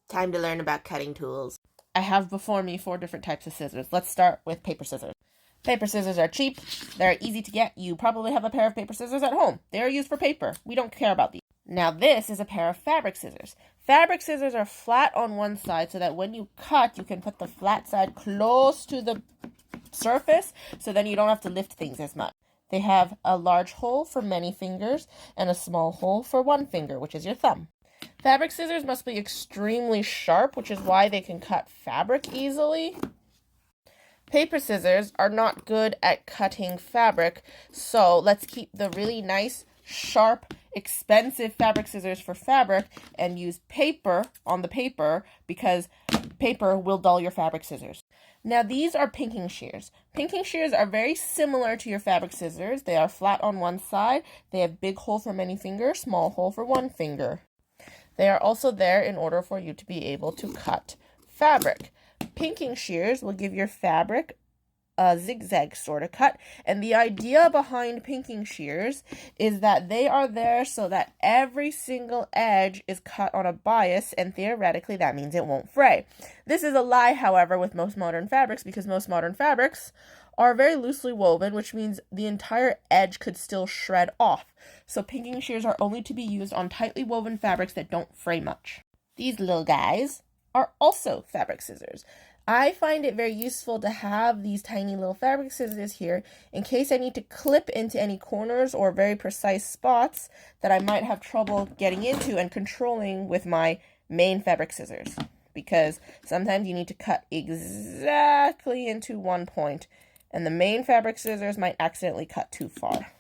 Time to learn about cutting tools. I have before me 4 different types of scissors. Let's start with paper scissors. Paper scissors are cheap. They're easy to get. You probably have a pair of paper scissors at home. They are used for paper. We don't care about these. Now this is a pair of fabric scissors. Fabric scissors are flat on one side so that when you cut, you can put the flat side close to the surface so then you don't have to lift things as much. They have a large hole for many fingers and a small hole for one finger, which is your thumb. Fabric scissors must be extremely sharp, which is why they can cut fabric easily. Paper scissors are not good at cutting fabric, so let's keep the really nice, sharp, expensive fabric scissors for fabric and use paper on the paper because paper will dull your fabric scissors. Now these are pinking shears. Pinking shears are very similar to your fabric scissors. They are flat on one side. They have big hole for many fingers, small hole for one finger. They are also there in order for you to be able to cut fabric. Pinking shears will give your fabric a zigzag sort of cut, and the idea behind pinking shears is that they are there so that every single edge is cut on a bias, and theoretically that means it won't fray. This is a lie, however, with most modern fabrics, because most modern fabrics are very loosely woven, which means the entire edge could still shred off. So pinking shears are only to be used on tightly woven fabrics that don't fray much. These little guys are also fabric scissors. I find it very useful to have these tiny little fabric scissors here in case I need to clip into any corners or very precise spots that I might have trouble getting into and controlling with my main fabric scissors. Because sometimes you need to cut exactly into one point, and the main fabric scissors might accidentally cut too far.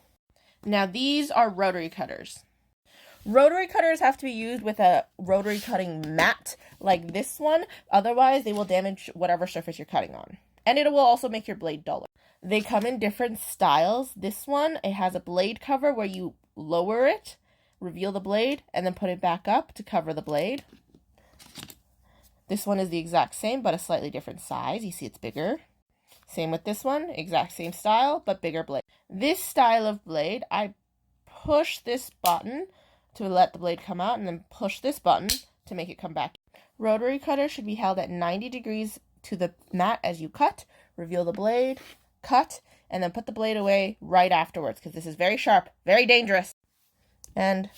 Now these are rotary cutters. Rotary cutters have to be used with a rotary cutting mat like this one, otherwise they will damage whatever surface you're cutting on. And it will also make your blade duller. They come in different styles. This one, it has a blade cover where you lower it, reveal the blade, and then put it back up to cover the blade. This one is the exact same, but a slightly different size. You see it's bigger. Same with this one, exact same style, but bigger blade. This style of blade, I push this button to let the blade come out and then push this button to make it come back. Rotary cutter should be held at 90 degrees to the mat as you cut, reveal the blade, cut, and then put the blade away right afterwards because this is very sharp, very dangerous. And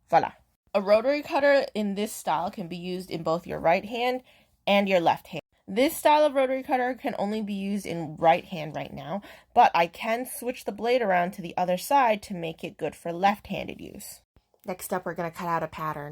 voila. A rotary cutter in this style can be used in both your right hand and your left hand. This style of rotary cutter can only be used in right hand right now, but I can switch the blade around to the other side to make it good for left-handed use. Next up, we're going to cut out a pattern.